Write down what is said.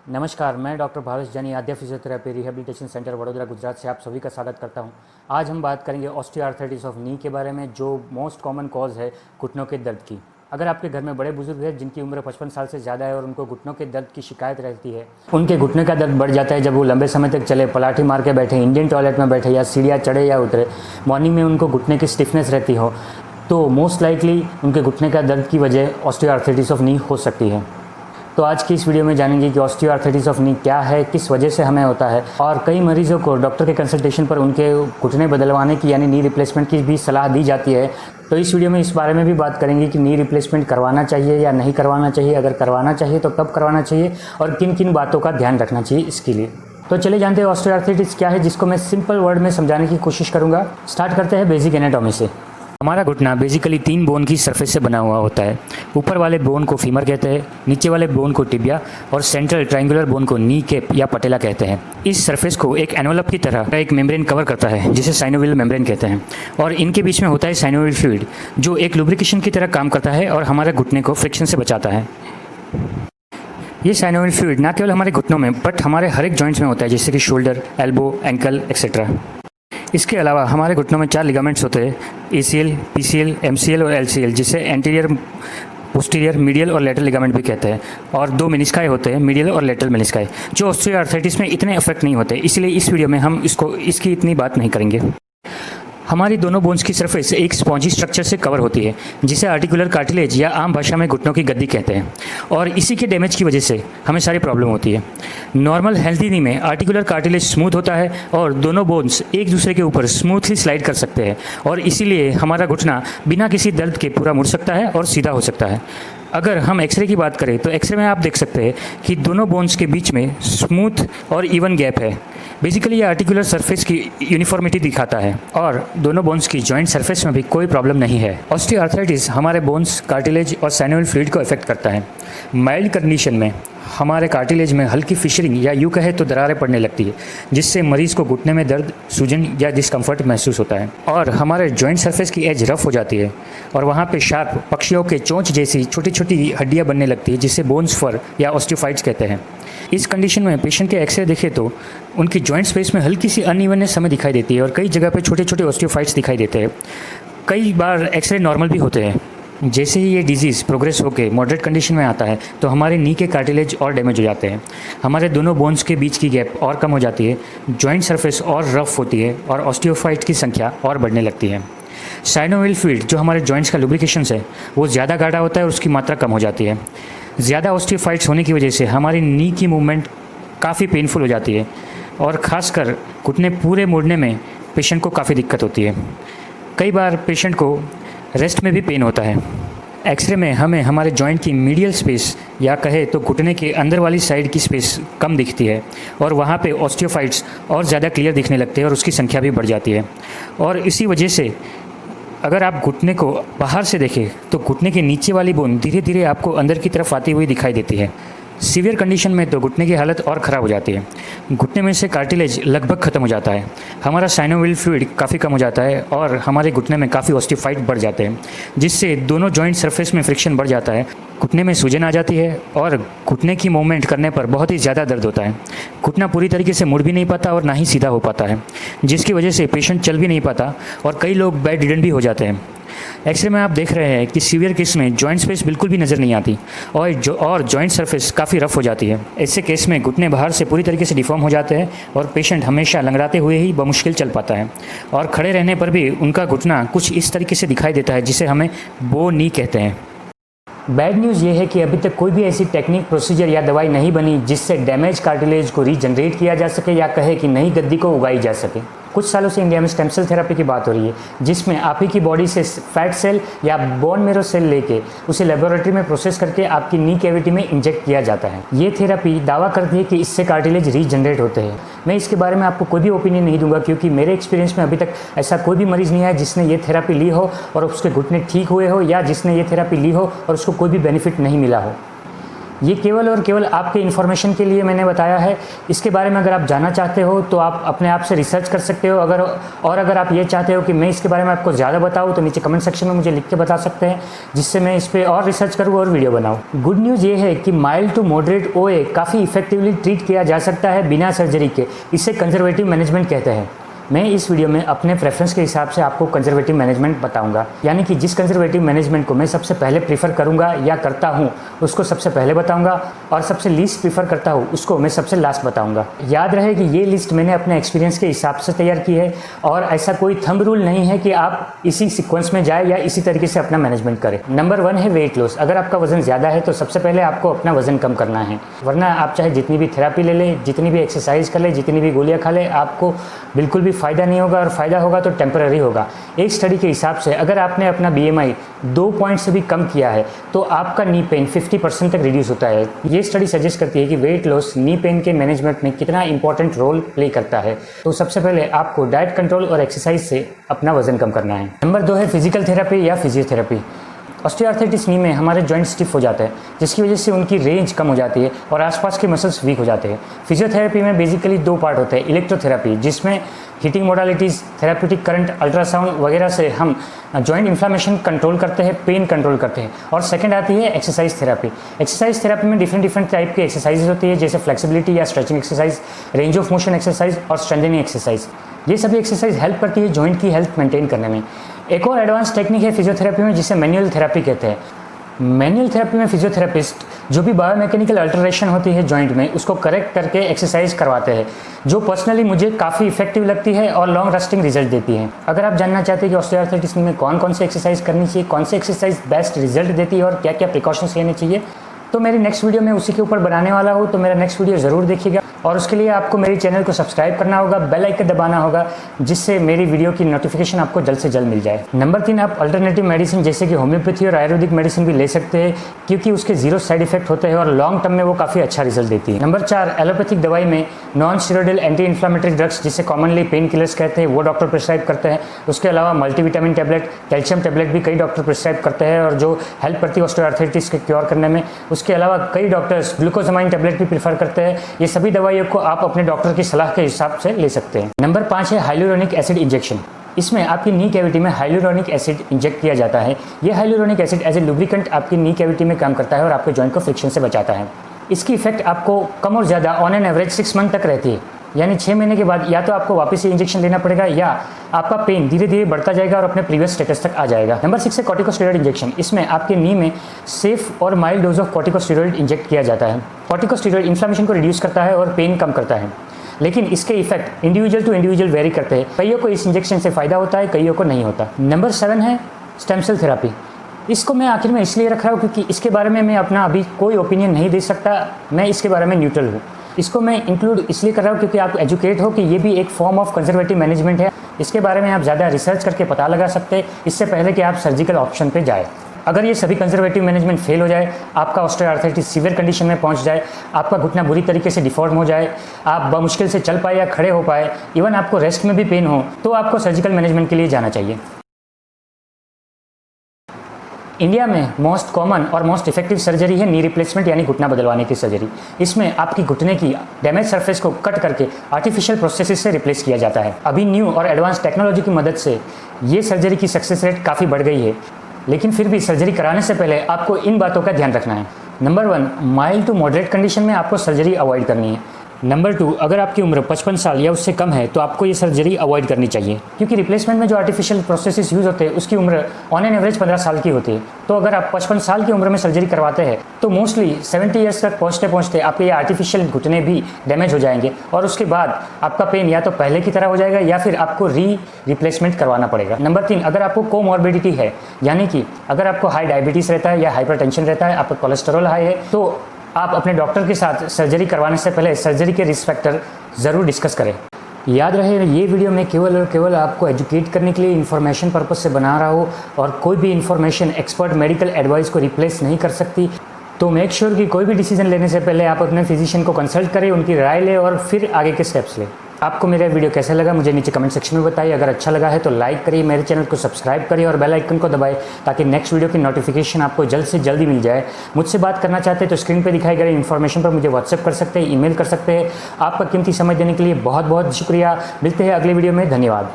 नमस्कार, मैं doctor Bhavesh Jani, Aadya physiotherapy rehabilitation centre Vadodara Gujarat से आप सभी का स्वागत करता हूं। आज हम बात करेंगे ऑस्टियोआर्थराइटिस ऑफ नी के बारे में, जो मोस्ट कॉमन कॉज है घुटनों के दर्द की। अगर आपके घर में बड़े बुजुर्ग हैं जिनकी उम्र 55 साल से ज़्यादा है और उनको घुटनों के दर्द की शिकायत रहती है, उनके घुटने का दर्द बढ़ जाता है जब वो लंबे समय तक चले, पलाठी मार के बैठे, इंडियन टॉयलेट में बैठे या सीढ़ियाँ चढ़े या उतरे, मॉर्निंग में उनको घुटने की स्टिफनेस रहती हो, तो मोस्ट लाइकली उनके घुटने का दर्द की वजह ऑस्टियोआर्थराइटिस ऑफ नी हो सकती है। तो आज की इस वीडियो में जानेंगे कि ऑस्टियोआर्थराइटिस ऑफ नी क्या है, किस वजह से हमें होता है, और कई मरीजों को डॉक्टर के कंसल्टेशन पर उनके घुटने बदलवाने की यानी नी रिप्लेसमेंट की भी सलाह दी जाती है। तो इस वीडियो में इस बारे में भी बात करेंगे कि नी रिप्लेसमेंट करवाना चाहिए या नहीं करवाना चाहिए, अगर करवाना चाहिए तो कब करवाना चाहिए और किन किन बातों का ध्यान रखना चाहिए इसके लिए। तो चले जानते हैं ऑस्टियोआर्थराइटिस क्या है, जिसको मैं सिंपल वर्ड में समझाने की कोशिश करूँगा। स्टार्ट करते हैं बेसिक एनाटॉमी से। हमारा घुटना बेसिकली 3 बोन की सरफेस से बना हुआ होता है। ऊपर वाले बोन को फीमर कहते हैं, नीचे वाले बोन को टिबिया और सेंट्रल ट्रायंगुलर बोन को नी कैप या पटेला कहते हैं। इस सरफेस को एक एनवलप की तरह एक मेम्ब्रेन कवर करता है जिसे साइनोवियल मेम्ब्रेन कहते हैं, और इनके बीच में होता है साइनोवियल फ्लूइड जो एक लुब्रिकेशन की तरह काम करता है और हमारे घुटने को फ्रिक्शन से बचाता है। ये साइनोवियल फ्लूइड ना केवल हमारे घुटनों में बट हमारे हर एक जॉइंट्स में होता है, जैसे कि शोल्डर, एल्बो, एंकल एक्सेट्रा। इसके अलावा हमारे घुटनों में 4 लिगामेंट्स होते हैं, ACL, PCL, MCL और LCL, जिसे एंटीरियर, पोस्टीरियर, मीडियल और लेटरल लिगामेंट भी कहते हैं, और 2 मेनिस्काई होते हैं, मीडियल और लेटरल मेनिस्काई, जो ऑस्टियोआर्थराइटिस में इतने इफेक्ट नहीं होते, इसलिए इस वीडियो में हम इसकी इतनी बात नहीं करेंगे। हमारी दोनों बोन्स की सरफेस एक स्पॉन्जी स्ट्रक्चर से कवर होती है जिसे आर्टिकुलर कार्टिलेज या आम भाषा में घुटनों की गद्दी कहते हैं, और इसी के डैमेज की वजह से हमें सारी प्रॉब्लम होती है। नॉर्मल हेल्थी नी में आर्टिकुलर कार्टिलेज स्मूथ होता है और दोनों बोन्स एक दूसरे के ऊपर स्मूथली स्लाइड कर सकते हैं, और इसीलिए हमारा घुटना बिना किसी दर्द के पूरा मुड़ सकता है और सीधा हो सकता है। अगर हम एक्सरे की बात करें तो एक्सरे में आप देख सकते हैं कि दोनों बोन्स के बीच में स्मूथ और इवन गैप है। बेसिकली ये आर्टिकुलर सरफेस की यूनिफॉर्मिटी दिखाता है, और दोनों बोन्स की जॉइंट सरफेस में भी कोई प्रॉब्लम नहीं है। ऑस्टियोआर्थराइटिस हमारे बोन्स, कार्टिलेज और साइनोवियल फ्लूइड को इफेक्ट करता है। माइल्ड कंडीशन में हमारे कार्टिलेज में हल्की फिशरिंग या यूँ कहे तो दरारें पड़ने लगती है, जिससे मरीज़ को घुटने में दर्द, सूजन या डिस्कम्फर्ट महसूस होता है, और हमारे जॉइंट सरफेस की एज रफ हो जाती है और वहाँ पे शार्प पक्षियों के चोंच जैसी छोटी छोटी हड्डियाँ बनने लगती है, जिसे बोन्स फर या ऑस्टियोफाइट्स कहते हैं। इस कंडीशन में पेशेंट के एक्सरे देखें तो उनकी जॉइंट स्पेस में हल्की सी अनइवननेस हमें दिखाई देती है और कई जगह पे छोटे छोटे ऑस्टियोफाइट्स दिखाई देते हैं। कई बार एक्सरे नॉर्मल भी होते हैं। जैसे ही ये डिजीज़ प्रोग्रेस होकर मॉडरेट कंडीशन में आता है तो हमारे नी के कार्टिलेज और डैमेज हो जाते हैं, हमारे दोनों बोन्स के बीच की गैप और कम हो जाती है, जॉइंट सरफेस और रफ होती है और ऑस्टियोफाइट की संख्या और बढ़ने लगती है। साइनोवियल फ्लूइड जो हमारे जॉइंट्स का लुब्रिकेशन है वो ज़्यादा गाढ़ा होता है और उसकी मात्रा कम हो जाती है। ज़्यादा ऑस्टियोफाइट्स होने की वजह से हमारी नी की मूवमेंट काफ़ी पेनफुल हो जाती है, और ख़ासकर घुटने पूरे मोड़ने में पेशेंट को काफ़ी दिक्कत होती है। कई बार पेशेंट को रेस्ट में भी पेन होता है। एक्सरे में हमें हमारे जॉइंट की मीडियल स्पेस या कहे तो घुटने के अंदर वाली साइड की स्पेस कम दिखती है, और वहाँ पे ऑस्टियोफाइट्स और ज़्यादा क्लियर दिखने लगते हैं और उसकी संख्या भी बढ़ जाती है। और इसी वजह से अगर आप घुटने को बाहर से देखें तो घुटने के नीचे वाली बोन धीरे धीरे आपको अंदर की तरफ आती हुई दिखाई देती है। सीवियर कंडीशन में तो घुटने की हालत और ख़राब हो जाती है। घुटने में से कार्टिलेज लगभग ख़त्म हो जाता है, हमारा साइनोवियल फ्लूइड काफ़ी कम हो जाता है और हमारे घुटने में काफ़ी ऑस्टियोफाइट बढ़ जाते हैं, जिससे दोनों जॉइंट सरफेस में फ्रिक्शन बढ़ जाता है, घुटने में सूजन आ जाती है और घुटने की मूवमेंट करने पर बहुत ही ज़्यादा दर्द होता है। घुटना पूरी तरीके से मुड़ भी नहीं पाता और ना ही सीधा हो पाता है, जिसकी वजह से पेशेंट चल भी नहीं पाता और कई लोग बेड रिडन भी हो जाते हैं। एक्सरे में आप देख रहे हैं कि सीवियर केस में जॉइंट स्पेस बिल्कुल भी नज़र नहीं आती और जॉइंट सरफेस काफ़ी रफ हो जाती है। ऐसे केस में घुटने बाहर से पूरी तरीके से डिफॉर्म हो जाते हैं और पेशेंट हमेशा लंगड़ाते हुए ही बमुश्किल चल पाता है, और खड़े रहने पर भी उनका घुटना कुछ इस तरीके से दिखाई देता है जिसे हमें बो नी कहते हैं। बैड न्यूज़ ये है कि अभी तक कोई भी ऐसी टेक्निक, प्रोसीजर या दवाई नहीं बनी जिससे डैमेज कार्टिलेज को रीजनरेट किया जा सके या कहे कि नई गद्दी को उगाई जा सके। कुछ सालों से इंडिया में स्टेम सेल थेरेपी की बात हो रही है, जिसमें आप ही की बॉडी से फैट सेल या बोन मेरो सेल लेके उसे लेबोरेटरी में प्रोसेस करके आपकी नी कैविटी में इंजेक्ट किया जाता है। ये थेरेपी दावा करती है कि इससे कार्टिलेज रीजनरेट होते हैं। मैं इसके बारे में आपको कोई भी ओपिनियन नहीं दूंगा, क्योंकि मेरे एक्सपीरियंस में अभी तक ऐसा कोई भी मरीज़ नहीं आया जिसने ये थेरेपी ली हो और उसके घुटने ठीक हुए हो, या जिसने ये थेरेपी ली हो और उसको कोई भी बेनिफिट नहीं मिला हो। ये केवल और केवल आपके इन्फॉर्मेशन के लिए मैंने बताया है। इसके बारे में अगर आप जानना चाहते हो तो आप अपने आप से रिसर्च कर सकते हो। अगर आप ये चाहते हो कि मैं इसके बारे में आपको ज़्यादा बताऊँ तो नीचे कमेंट सेक्शन में मुझे लिख के बता सकते हैं, जिससे मैं इस पर और रिसर्च करूँ और वीडियो बनाऊँ। गुड न्यूज़ ये है कि माइल्ड टू मॉडरेट OA काफ़ी इफेक्टिवली ट्रीट किया जा सकता है बिना सर्जरी के। इसे कंजर्वेटिव मैनेजमेंट कहते हैं। मैं इस वीडियो में अपने प्रेफरेंस के हिसाब से आपको कंजर्वेटिव मैनेजमेंट बताऊंगा, यानी कि जिस कंजर्वेटिव मैनेजमेंट को मैं सबसे पहले प्रीफर करूंगा या करता हूं उसको सबसे पहले बताऊंगा, और सबसे लीस्ट प्रीफर करता हूं उसको मैं सबसे लास्ट बताऊंगा। याद रहे कि ये लिस्ट मैंने अपने एक्सपीरियंस के हिसाब से तैयार की है और ऐसा कोई थंब रूल नहीं है कि आप इसी सीक्वेंस में जाए या इसी तरीके से अपना मैनेजमेंट करें। नंबर 1 है वेट लॉस। अगर आपका वजन ज़्यादा है तो सबसे पहले आपको अपना वजन कम करना है, वरना आप चाहे जितनी भी थेरापी ले लें, जितनी भी एक्सरसाइज कर लें, जितनी भी गोलियाँ खा लें, आपको बिल्कुल भी फ़ायदा नहीं होगा, और फ़ायदा होगा तो टेम्पररी होगा। एक स्टडी के हिसाब से अगर आपने अपना BMI 2 पॉइंट से भी कम किया है तो आपका नी पेन 50% तक रिड्यूस होता है। ये स्टडी सजेस्ट करती है कि वेट लॉस नी पेन के मैनेजमेंट में कितना इंपॉर्टेंट रोल प्ले करता है। तो सबसे पहले आपको डाइट कंट्रोल और एक्सरसाइज से अपना वजन कम करना है। नंबर 2 है फिजिकल थेरेपी या फिजियोथेरेपी। ऑस्टियोआर्थराइटिस नी में हमारे जॉइंट स्टिफ हो जाते हैं, जिसकी वजह से उनकी रेंज कम हो जाती है और आसपास के मसल्स वीक हो जाते हैं। फिजियोथेरेपी में बेसिकली 2 पार्ट होते हैं। इलेक्ट्रोथेरेपी, जिसमें heating modalities, therapeutic current, ultrasound वगैरह से हम जॉइंट इन्फ्लामेशन कंट्रोल करते हैं, पेन कंट्रोल करते हैं। और सेकंड आती है एक्सरसाइज थेरापी। एक्सरसाइज थेरापी में डिफरेंट टाइप की एक्सरसाइज होती है, जैसे फ्लेक्सिबिलिटी या stretching exercise, range of motion exercise और स्ट्रेंथनिंग एक्सरसाइज। ये सभी एक्सरसाइज हेल्प करती है जॉइंट की हेल्थ मेंटेन करने में। एक और एडवांस टेक्निक है फिजियोथेरेपी में, जिसे मैनुअल थेरेपी कहते हैं। मैनुअल थेरेपी में फिजियोथेरेपिस्ट जो भी बायोमैकेनिकल अल्टरेशन होती है जॉइंट में, उसको करेक्ट करके एक्सरसाइज करवाते हैं, जो पर्सनली मुझे काफ़ी इफेक्टिव लगती है और लॉन्ग लास्टिंग रिजल्ट देती है। अगर आप जानना चाहते हैं कि ऑस्टियोआर्थराइटिस में कौन कौन सी एक्सरसाइज करनी चाहिए, कौन सी एक्सरसाइज बेस्ट रिजल्ट देती है और क्या क्या प्रिकॉशंस लेने चाहिए, तो मेरी नेक्स्ट वीडियो में उसी के ऊपर बनाने वाला हूँ। तो मेरा नेक्स्ट वीडियो ज़रूर देखिएगा, और उसके लिए आपको मेरे चैनल को सब्सक्राइब करना होगा, बेल आइकन दबाना होगा, जिससे मेरी वीडियो की नोटिफिकेशन आपको जल्द से जल्द मिल जाए। नंबर 3, आप अल्टरनेटिव मेडिसिन जैसे कि होम्योपैथी और आयुर्वेदिक मेडिसिन भी ले सकते हैं, क्योंकि उसके 0 साइड इफेक्ट होते हैं और लॉन्ग टर्म में वो काफ़ी अच्छा रिजल्ट देती है। नंबर 4, एलोपैथिक दवाई में non steroidal anti inflammatory drugs, जिसे कॉमनली पेन किलर्स कहते हैं, वो डॉक्टर प्रिस्क्राइब करते हैं। उसके अलावा मल्टीविटामिन टैबलेट, कैल्शियम टैबलेट भी कई डॉक्टर प्रिस्क्राइब करते हैं, और जो हेल्प करती है ऑस्टियोआर्थराइटिस के क्योर करने में। उसके अलावा कई डॉक्टर्स ग्लूकोजामाइन टैबलेट भी प्रेफर करते हैं। ये सभी दवाइयों को आप अपने डॉक्टर की सलाह के हिसाब से ले सकते हैं। नंबर 5 है हाइलुरोनिक एसिड इंजेक्शन। इसमें आपकी नी कैविटी में हाइलुरोनिक एसिड इंजेक्ट किया जाता है। यह hyaluronic acid as a lubricant आपकी नी कैविटी में काम करता है और आपके जॉइंट को फ्रिक्शन से बचाता है। इसकी इफेक्ट आपको कम और ज़्यादा ऑन एन एवरेज 6 मंथ तक रहती है, यानी 6 महीने के बाद या तो आपको वापस ये इंजेक्शन लेना पड़ेगा या आपका पेन धीरे धीरे बढ़ता जाएगा और अपने प्रीवियस स्टेटस तक आ जाएगा। नंबर 6 है कॉर्टिकोस्टेरॉइड इंजेक्शन। इसमें आपके नी में सेफ और mild dose of corticosteroid inject किया जाता है। कॉर्टिकोस्टेरॉइड इन्फ्लेमेशन को रिड्यूस करता है और पेन कम करता है, लेकिन इसके effect individual to individual vary करते हैं। कईयों को इस इंजेक्शन से फ़ायदा होता है, कईयों को नहीं होता। नंबर 7 है स्टेम सेल थेरापी। इसको मैं आखिर में इसलिए रख रहा हूँ क्योंकि इसके बारे में मैं अपना अभी कोई ओपिनियन नहीं दे सकता, मैं इसके बारे में न्यूट्रल हूँ। इसको मैं इंक्लूड इसलिए कर रहा हूँ क्योंकि आप एजुकेट हो कि ये भी एक फॉर्म ऑफ कंजर्वेटिव मैनेजमेंट है। इसके बारे में आप ज़्यादा रिसर्च करके पता लगा सकते हैं, इससे पहले कि आप सर्जिकल ऑप्शन पे जाए। अगर ये सभी कंजर्वेटिव मैनेजमेंट फेल हो जाए, आपका ऑस्टियोआर्थराइटिस सीवियर कंडीशन में पहुंच जाए, आपका घुटना बुरी तरीके से डिफॉर्म हो जाए, आप बमुश्किल से चल पाए या खड़े हो पाए, इवन आपको रेस्ट में भी पेन हो, तो आपको सर्जिकल मैनेजमेंट के लिए जाना चाहिए। इंडिया में मोस्ट कॉमन और मोस्ट इफेक्टिव सर्जरी है नी रिप्लेसमेंट, यानी घुटना बदलवाने की सर्जरी। इसमें आपकी घुटने की डैमेज सरफेस को कट करके आर्टिफिशियल प्रोसेसेस से रिप्लेस किया जाता है। अभी न्यू और एडवांस टेक्नोलॉजी की मदद से ये सर्जरी की सक्सेस रेट काफ़ी बढ़ गई है, लेकिन फिर भी सर्जरी कराने से पहले आपको इन बातों का ध्यान रखना है। Number 1, mild to moderate condition में आपको सर्जरी अवॉइड करनी है। नंबर 2, अगर आपकी उम्र 55 साल या उससे कम है तो आपको ये सर्जरी अवॉइड करनी चाहिए, क्योंकि रिप्लेसमेंट में जो आर्टिफिशियल प्रोसेसेस यूज़ होते हैं उसकी उम्र ऑन एन एवरेज 15 साल की होती है। तो अगर आप 55 साल की उम्र में सर्जरी करवाते हैं तो मोस्टली 70 ईयर्स तक पहुँचते पहुँचते आपके ये आर्टिफिशियल घुटने भी डैमेज हो जाएंगे, और उसके बाद आपका पेन या तो पहले की तरह हो जाएगा या फिर आपको रिप्लेसमेंट करवाना पड़ेगा। नंबर 3, अगर आपको कोमॉर्बिडिटी है, यानी कि अगर आपको हाई डायबिटीज़ रहता है या हाइपरटेंशन रहता है, आपका कोलेस्ट्रॉल हाई है, तो आप अपने डॉक्टर के साथ सर्जरी करवाने से पहले सर्जरी के रिस्क फैक्टर ज़रूर डिस्कस करें। याद रहे, ये वीडियो मैं केवल और केवल आपको एजुकेट करने के लिए इन्फॉर्मेशन पर्पस से बना रहा हूँ, और कोई भी इन्फॉर्मेशन एक्सपर्ट मेडिकल एडवाइस को रिप्लेस नहीं कर सकती। तो मेक श्योर कि कोई भी डिसीजन लेने से पहले आप अपने फिजिशियन को कंसल्ट करें, उनकी राय लें और फिर आगे के स्टेप्स लें। आपको मेरा वीडियो कैसा लगा मुझे नीचे कमेंट सेक्शन में बताइए। अगर अच्छा लगा है तो लाइक करिए, मेरे चैनल को सब्सक्राइब करिए और बेल आइकन को दबाएं ताकि नेक्स्ट वीडियो की नोटिफिकेशन आपको जल्द से जल्दी मिल जाए। मुझसे बात करना चाहते हैं तो स्क्रीन पर दिखाई गए इन्फॉर्मेशन पर मुझे व्हाट्सएप कर सकते हैं, ईमेल कर सकते हैं। आपका कीमती समय देने के लिए बहुत बहुत शुक्रिया। मिलते हैं अगले वीडियो में। धन्यवाद।